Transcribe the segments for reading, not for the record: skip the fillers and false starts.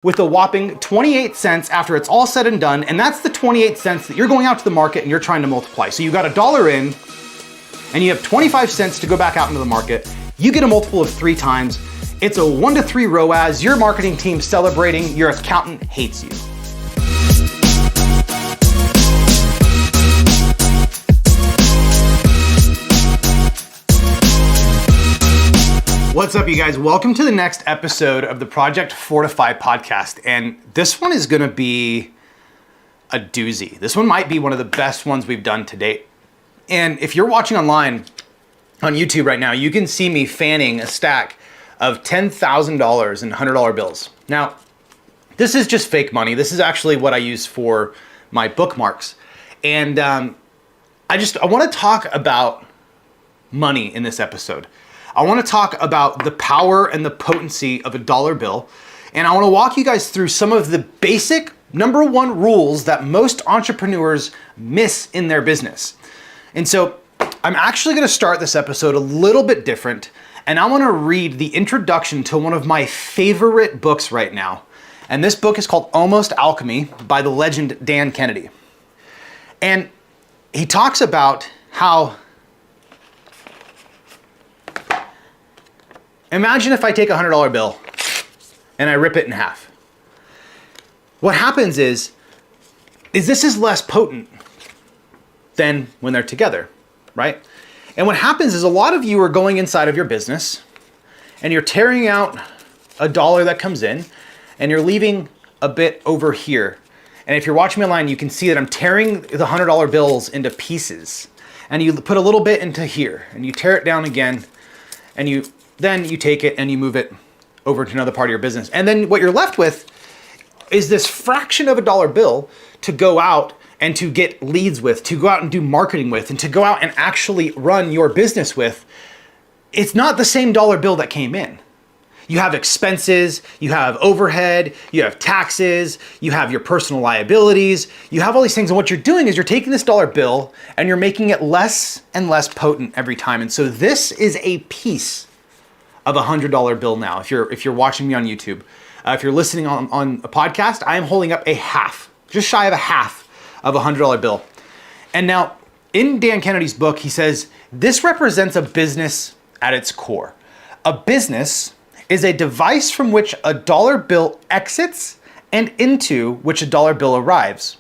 with a whopping 28 cents after it's all said and done. And that's the 28 cents that you're going out to the market and you're trying to multiply. So you got $1 in and you have 25 cents to go back out into the market. You get a multiple of 3 times. It's a 1 to 3 ROAS. Your marketing team celebrating. Your accountant hates you. What's up, you guys? Welcome to the next episode of the Project Fortify podcast. And this one is gonna be a doozy. This one might be one of the best ones we've done to date. And if you're watching online on YouTube right now, you can see me fanning a stack of $10,000 and $100 bills. Now, this is just fake money. This is actually what I use for my bookmarks. And I wanna talk about money in this episode. I want to talk about the power and the potency of a dollar bill. And I want to walk you guys through some of the basic #1 rules that most entrepreneurs miss in their business. And so I'm actually going to start this episode a little bit different. And I want to read the introduction to one of my favorite books right now. And this book is called Almost Alchemy by the legend Dan Kennedy. And he talks about how imagine if I take a $100 bill and I rip it in half. What happens is this is less potent than when they're together, right? And what happens is a lot of you are going inside of your business and you're tearing out a dollar that comes in and you're leaving a bit over here. And if you're watching me online, you can see that I'm tearing the $100 bills into pieces. And you put a little bit into here and you tear it down again and then you take it and you move it over to another part of your business. And then what you're left with is this fraction of a dollar bill to go out and to get leads with, to go out and do marketing with, and to go out and actually run your business with. It's not the same dollar bill that came in. You have expenses, you have overhead, you have taxes, you have your personal liabilities, you have all these things. And what you're doing is you're taking this dollar bill and you're making it less and less potent every time. And so this is a piece of a $100 bill now. If you're watching me on YouTube, if you're listening on a podcast, I am holding up a half, just shy of a half of a $100 bill. And now in Dan Kennedy's book, he says, this represents a business at its core. A business is a device from which a dollar bill exits and into which a dollar bill arrives.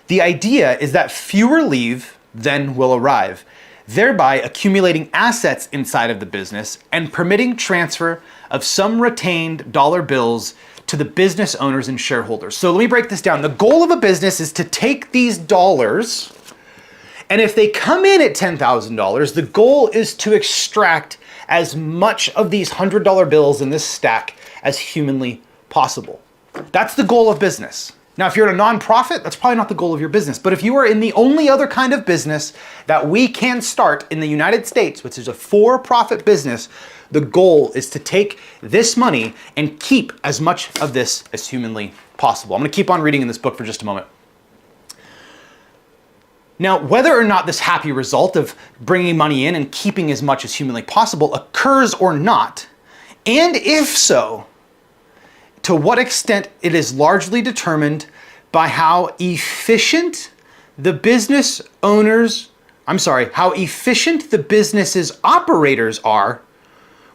The idea is that fewer leave than will arrive, thereby accumulating assets inside of the business and permitting transfer of some retained dollar bills to the business owners and shareholders. So let me break this down. The goal of a business is to take these dollars, and if they come in at $10,000, the goal is to extract as much of these $100 bills in this stack as humanly possible. That's the goal of business. Now, if you're in a nonprofit, that's probably not the goal of your business. But if you are in the only other kind of business that we can start in the United States, which is a for-profit business, the goal is to take this money and keep as much of this as humanly possible. I'm going to keep on reading in this book for just a moment. Now, whether or not this happy result of bringing money in and keeping as much as humanly possible occurs or not, and if so, to what extent it is largely determined by how efficient the business's operators are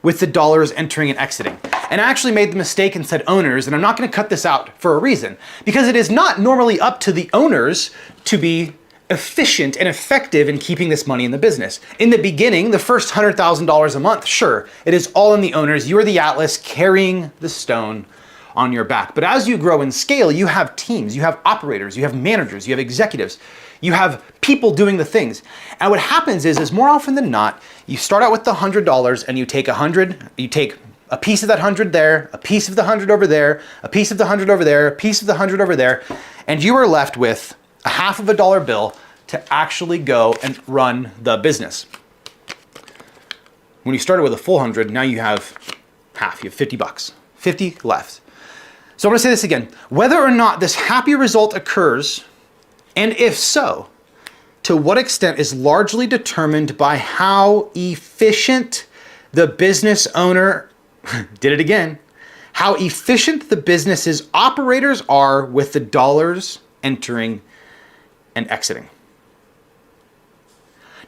with the dollars entering and exiting. And I actually made the mistake and said owners, and I'm not going to cut this out for a reason, because it is not normally up to the owners to be efficient and effective in keeping this money in the business. In the beginning, the first $100,000 a month, sure, it is all in the owners. You are the Atlas carrying the stone on your back. But as you grow and scale, you have teams, you have operators, you have managers, you have executives, you have people doing the things. And what happens is more often than not, you start out with the $100 and you take a piece of that 100 there, a piece of the 100 over there, a piece of the 100 over there, a piece of the 100 over there, and you are left with a half of a dollar bill to actually go and run the business. When you started with a full 100, now you have half, you have $50, 50 left. So I'm going to say this again. Whether or not this happy result occurs, and if so, to what extent is largely determined by how efficient the business owner, did it again, how efficient the business's operators are with the dollars entering and exiting.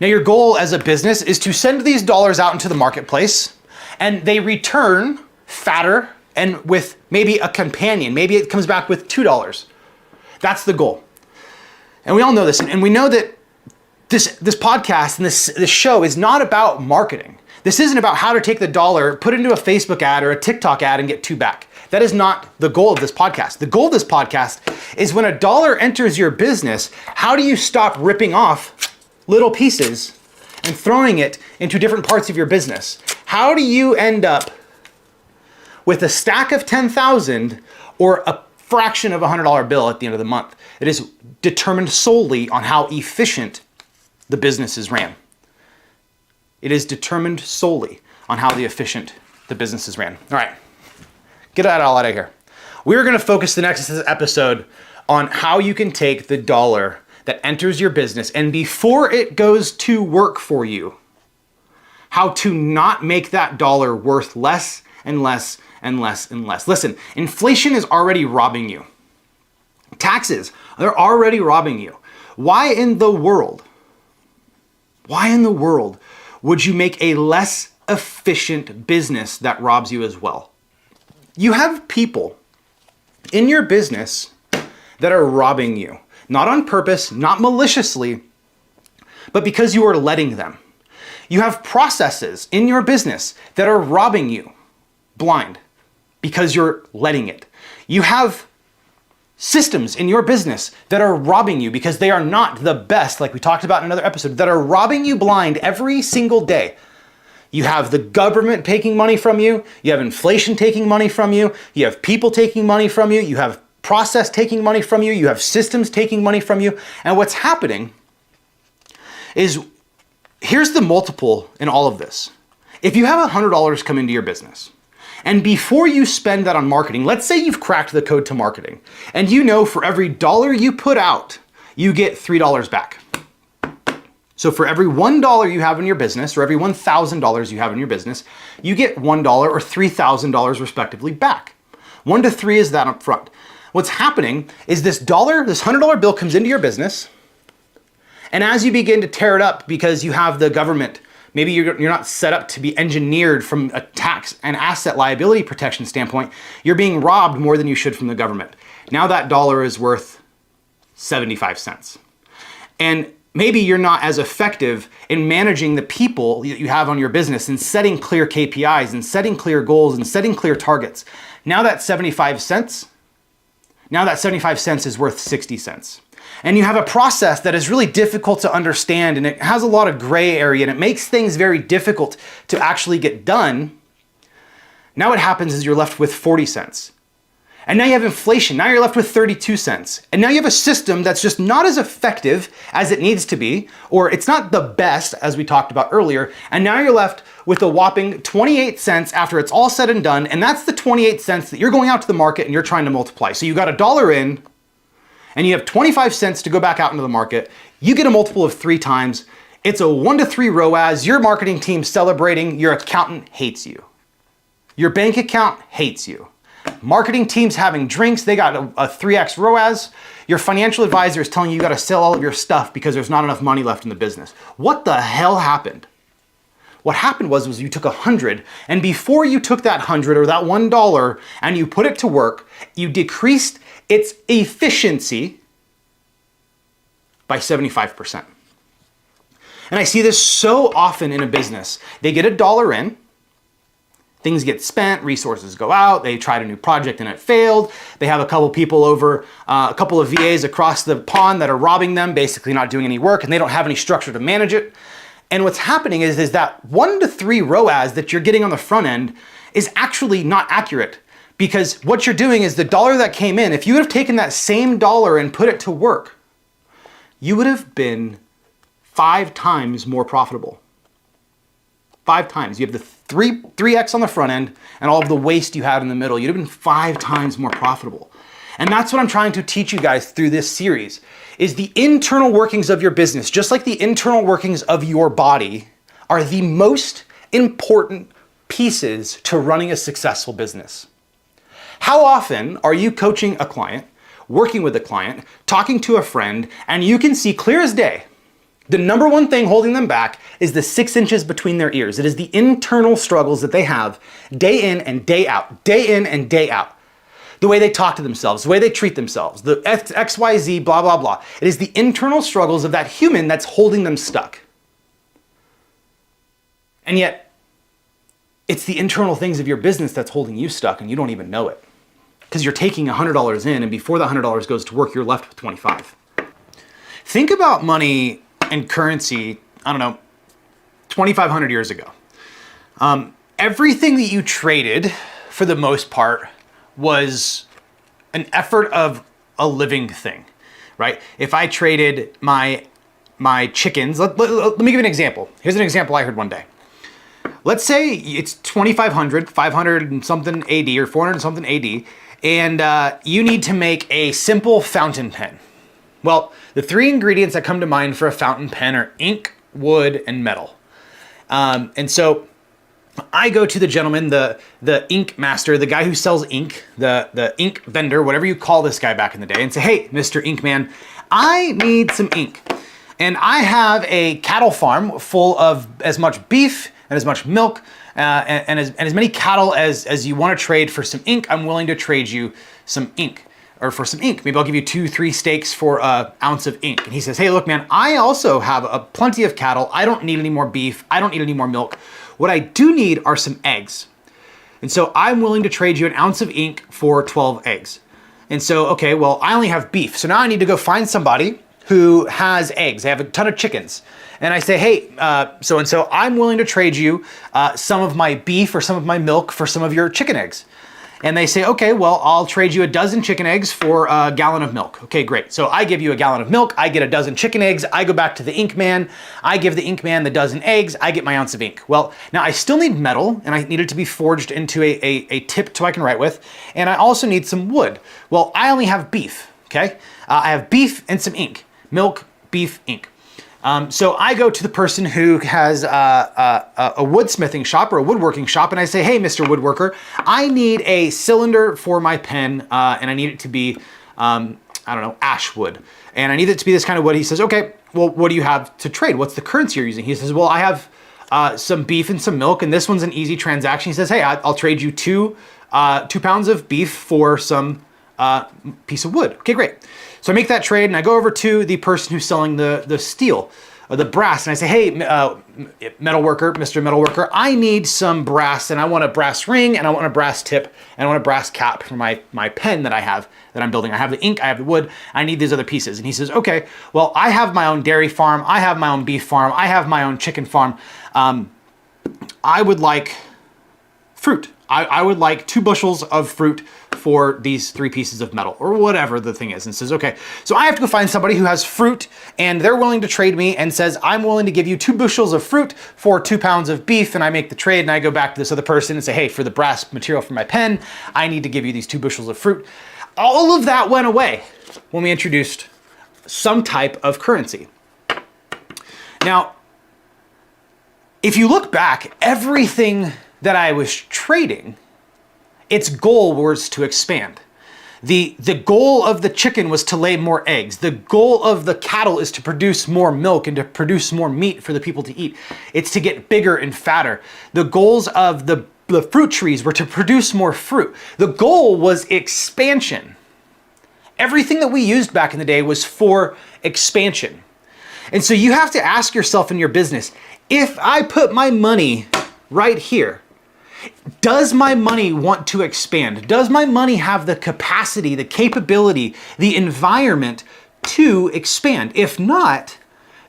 Now, your goal as a business is to send these dollars out into the marketplace and they return fatter and with maybe a companion. Maybe it comes back with $2. That's the goal. And we all know this. And we know that this podcast and this show is not about marketing. This isn't about how to take the dollar, put it into a Facebook ad or a TikTok ad and get $2 back. That is not the goal of this podcast. The goal of this podcast is when a dollar enters your business, how do you stop ripping off little pieces and throwing it into different parts of your business? How do you end up with a stack of 10,000 or a fraction of a $100 bill at the end of the month? It is determined solely on how efficient the business is ran. It is determined solely on how efficient the business is ran. All right, get that all out of here. We're going to focus the next episode on how you can take the dollar that enters your business and before it goes to work for you, how to not make that dollar worth less and less and less and less. Listen, inflation is already robbing you. Taxes, they're already robbing you. Why in the world would you make a less efficient business that robs you as well? You have people in your business that are robbing you. Not on purpose, not maliciously, but because you are letting them. You have processes in your business that are robbing you blind because you're letting it. You have systems in your business that are robbing you because they are not the best, like we talked about in another episode, that are robbing you blind every single day. You have the government taking money from you. You have inflation taking money from you. You have people taking money from you. You have process taking money from you. You have systems taking money from you. And what's happening is, here's the multiple in all of this. If you have $100 come into your business, and before you spend that on marketing, let's say you've cracked the code to marketing, and you know for every dollar you put out, you get $3 back. So for every $1 you have in your business, or every $1,000 you have in your business, you get $1 or $3,000 respectively back. 1 to 3 is that up front. What's happening is this $100 bill comes into your business, and as you begin to tear it up because you have the government, maybe you're not set up to be engineered from a tax and asset liability protection standpoint, you're being robbed more than you should from the government. Now that dollar is worth 75 cents. And maybe you're not as effective in managing the people that you have on your business and setting clear KPIs and setting clear goals and setting clear targets. Now that 75 cents is worth 60 cents. And you have a process that is really difficult to understand, and it has a lot of gray area, and it makes things very difficult to actually get done. Now what happens is you're left with 40 cents. And now you have inflation. Now you're left with 32 cents. And now you have a system that's just not as effective as it needs to be, or it's not the best, as we talked about earlier. And now you're left with a whopping 28 cents after it's all said and done. And that's the 28 cents that you're going out to the market and you're trying to multiply. So you got $1 in, and you have 25 cents to go back out into the market. You get a multiple of 3 times. It's a 1 to 3 ROAS. Your marketing team celebrating. Your accountant hates you. Your bank account hates you. Marketing team's having drinks. They got a 3x ROAS. Your financial advisor is telling you got to sell all of your stuff because there's not enough money left in the business. What the hell happened? What happened was you took 100, and before you took that 100 or that $1 and you put it to work, you decreased its efficiency by 75%. And I see this so often in a business. They get $1 in, things get spent, resources go out, they tried a new project and it failed. They have a couple people over, a couple of VAs across the pond that are robbing them, basically not doing any work, and they don't have any structure to manage it. And what's happening is that 1 to 3 ROAS that you're getting on the front end is actually not accurate, because what you're doing is the dollar that came in, if you would have taken that same dollar and put it to work, you would have been 5 times more profitable. 5 times. You have the 3x on the front end and all of the waste you had in the middle. You'd have been 5 times more profitable. And that's what I'm trying to teach you guys through this series, is the internal workings of your business, just like the internal workings of your body, are the most important pieces to running a successful business. How often are you coaching a client, working with a client, talking to a friend, and you can see clear as day, the number one thing holding them back is the 6 inches between their ears. It is the internal struggles that they have day in and day out, day in and day out. The way they talk to themselves, the way they treat themselves, the XYZ, blah, blah, blah. It is the internal struggles of that human that's holding them stuck. And yet, it's the internal things of your business that's holding you stuck and you don't even know it. Because you're taking $100 in and before the $100 goes to work, you're left with 25. Think about money and currency, I don't know, 2,500 years ago. Everything that you traded, for the most part, was an effort of a living thing, right? If I traded my chickens, let me give you an example. Here's an example I heard one day. Let's say it's 2,500, 500 and something AD or 400 and something AD, and you need to make a simple fountain pen. Well, the 3 ingredients that come to mind for a fountain pen are ink, wood, and metal. And so I go to the gentleman, the ink master, the guy who sells ink, the ink vendor, whatever you call this guy back in the day, and say, hey, Mr. Ink Man, I need some ink. And I have a cattle farm full of as much beef and as much milk and as many cattle as you want to trade for some ink. I'm willing to trade you some ink. Or for some ink. Maybe I'll give you 2-3 steaks for an ounce of ink. And he says, hey, look, man, I also have plenty of cattle. I don't need any more beef. I don't need any more milk. What I do need are some eggs. And so I'm willing to trade you an ounce of ink for 12 eggs. And so, okay, well, I only have beef. So now I need to go find somebody who has eggs. They have a ton of chickens. And I say, hey, so-and-so, I'm willing to trade you some of my beef or some of my milk for some of your chicken eggs. And they say, okay, well, I'll trade you a dozen chicken eggs for a gallon of milk. Okay, great. So I give you a gallon of milk, I get a dozen chicken eggs, I go back to the ink man, I give the ink man the dozen eggs, I get my ounce of ink. Well, now I still need metal, and I need it to be forged into a tip so I can write with, and I also need some wood. Well, I only have beef, okay? I have beef and some ink. Milk, beef, ink. So I go to the person who has a woodsmithing shop or a woodworking shop, and I say, hey, Mr. Woodworker, I need a cylinder for my pen, and I need it to be, I don't know, ash wood. And I need it to be this kind of wood. He says, okay, well, what do you have to trade? What's the currency you're using? He says, well, I have some beef and some milk, and this one's an easy transaction. He says, hey, I'll trade you 2 pounds of beef for some piece of wood. Okay, great. So I make that trade and I go over to the person who's selling the steel or the brass, and I say, hey, metal worker, Mr. Metal Worker, I need some brass, and I want a brass ring, and I want a brass tip, and I want a brass cap for my pen that I'm building. I have the ink, I have the wood, I need these other pieces. And he says, okay, well, I have my own dairy farm, I have my own beef farm, I have my own chicken farm. I would like fruit. I would like 2 bushels of fruit for these 3 pieces of metal, or whatever the thing is, and says, okay, so I have to go find somebody who has fruit and they're willing to trade me and says, I'm willing to give you 2 bushels of fruit for 2 pounds of beef. And I make the trade and I go back to this other person and say, hey, for the brass material for my pen, I need to give you these 2 bushels of fruit. All of that went away when we introduced some type of currency. Now, if you look back, everything that I was trading, its goal was to expand. The goal of the chicken was to lay more eggs. The goal of the cattle is to produce more milk and to produce more meat for the people to eat. It's to get bigger and fatter. The goals of the fruit trees were to produce more fruit. The goal was expansion. Everything that we used back in the day was for expansion. And so you have to ask yourself in your business, if I put my money right here, does my money want to expand? Does my money have the capacity, the capability, the environment to expand? If not,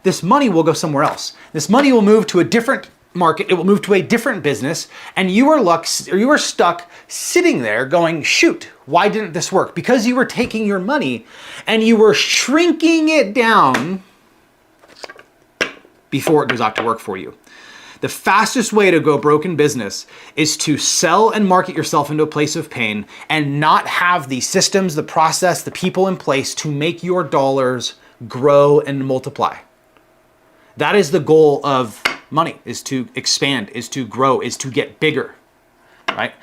this money will go somewhere else. This money will move to a different market. It will move to a different business. And you are stuck sitting there going, shoot, why didn't this work? Because you were taking your money and you were shrinking it down before it goes out to work for you. The fastest way to go broke in business is to sell and market yourself into a place of pain and not have the systems, the process, the people in place to make your dollars grow and multiply. That is the goal of money, is to expand, is to grow, is to get bigger, right?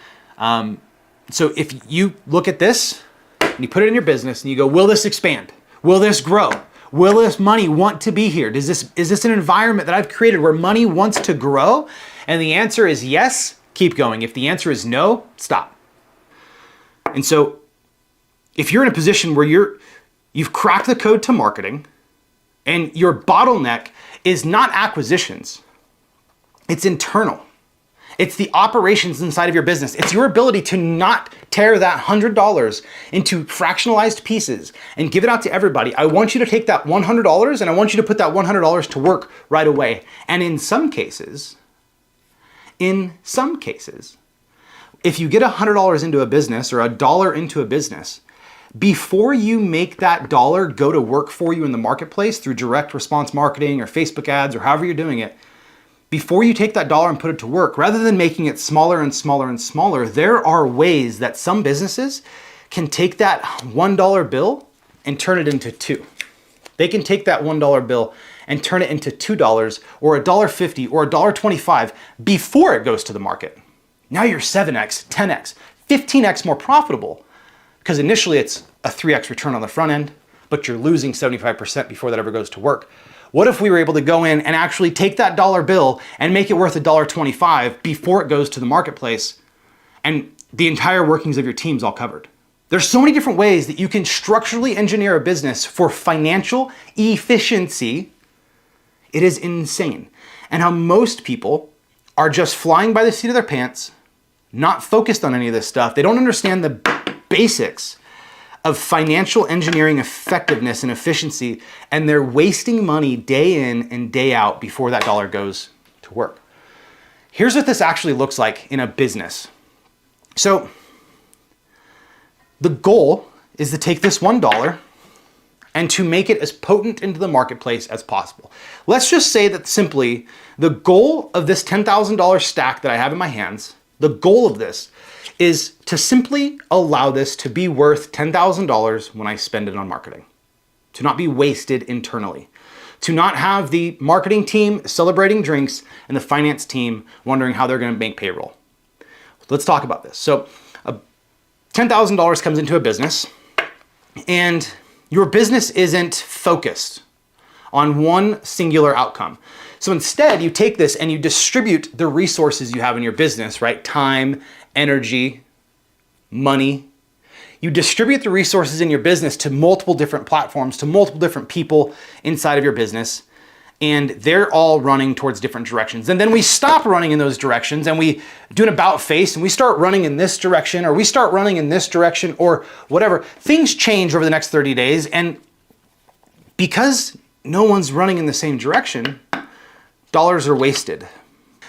So if you look at this and you put it in your business and you go, will this expand? Will this grow? Will this money want to be here? Is this an environment that I've created where money wants to grow? And the answer is yes, keep going. If the answer is no, stop. And so if you're in a position where you've cracked the code to marketing and your bottleneck is not acquisitions, it's internal. It's the operations inside of your business. It's your ability to not tear that $100 into fractionalized pieces and give it out to everybody. I want you to take that $100 and I want you to put that $100 to work right away. And in some cases, if you get $100 into a business or $1 into a business, before you make that dollar go to work for you in the marketplace through direct response marketing or Facebook ads or however you're doing it, before you take that dollar and put it to work, rather than making it smaller and smaller and smaller, there are ways that some businesses can take that $1 bill and turn it into two. They can take that $1 bill and turn it into $2 or $1.50 or $1.25 before it goes to the market. Now you're 7x, 10x, 15x more profitable because initially it's a 3x return on the front end, but you're losing 75% before that ever goes to work. What if we were able to go in and actually take that dollar bill and make it worth $1.25 before it goes to the marketplace and the entire workings of your team's all covered? There's so many different ways that you can structurally engineer a business for financial efficiency. It is insane. And how most people are just flying by the seat of their pants, not focused on any of this stuff. They don't understand the basics of financial engineering effectiveness and efficiency, and they're wasting money day in and day out before that dollar goes to work. Here's what this actually looks like in a business. So the goal is to take this $1 and to make it as potent into the marketplace as possible. Let's just say that simply the goal of this $10,000 stack that I have in my hands, the goal of this is to simply allow this to be worth $10,000 when I spend it on marketing, to not be wasted internally, to not have the marketing team celebrating drinks and the finance team wondering how they're going to make payroll. Let's talk about this. So $10,000 comes into a business and your business isn't focused on one singular outcome. So instead, you take this and you distribute the resources you have in your business, right? Time, energy, money. You distribute the resources in your business to multiple different platforms, to multiple different people inside of your business, and they're all running towards different directions. And then we stop running in those directions and we do an about face and we start running in this direction, or we start running in this direction, or whatever. Things change over the next 30 days, and because no one's running in the same direction, dollars are wasted.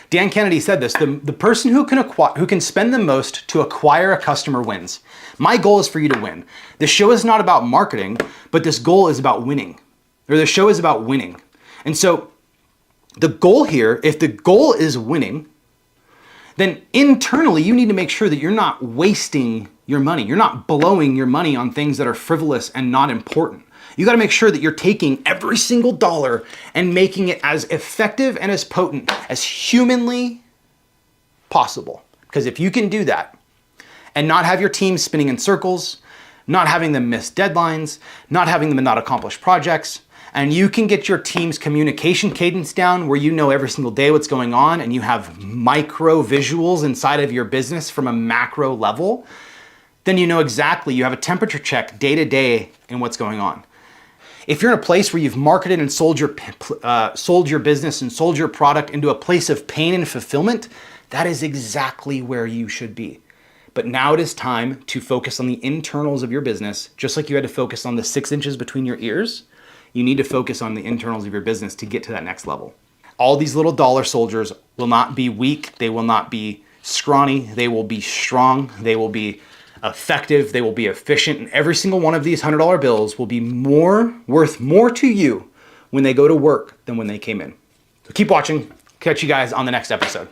Dan Kennedy said this, the person who can spend the most to acquire a customer wins. My goal is for you to win. The show is not about marketing, but this goal is about winning, or the show is about winning. And so the goal here, if the goal is winning, then internally you need to make sure that you're not wasting your money. You're not blowing your money on things that are frivolous and not important. You got to make sure that you're taking every single dollar and making it as effective and as potent as humanly possible. Because if you can do that and not have your team spinning in circles, not having them miss deadlines, not having them not accomplish projects, and you can get your team's communication cadence down where you know every single day what's going on and you have micro visuals inside of your business from a macro level, then you know exactly, you have a temperature check day to day in what's going on. If you're in a place where you've marketed and sold your business and sold your product into a place of pain and fulfillment, that is exactly where you should be. But now it is time to focus on the internals of your business, just like you had to focus on the 6 inches between your ears. You need to focus on the internals of your business to get to that next level. All these little dollar soldiers will not be weak. They will not be scrawny. They will be strong. They will be effective. They will be efficient. And every single one of these $100 bills will be worth more to you when they go to work than when they came in. So keep watching. Catch you guys on the next episode.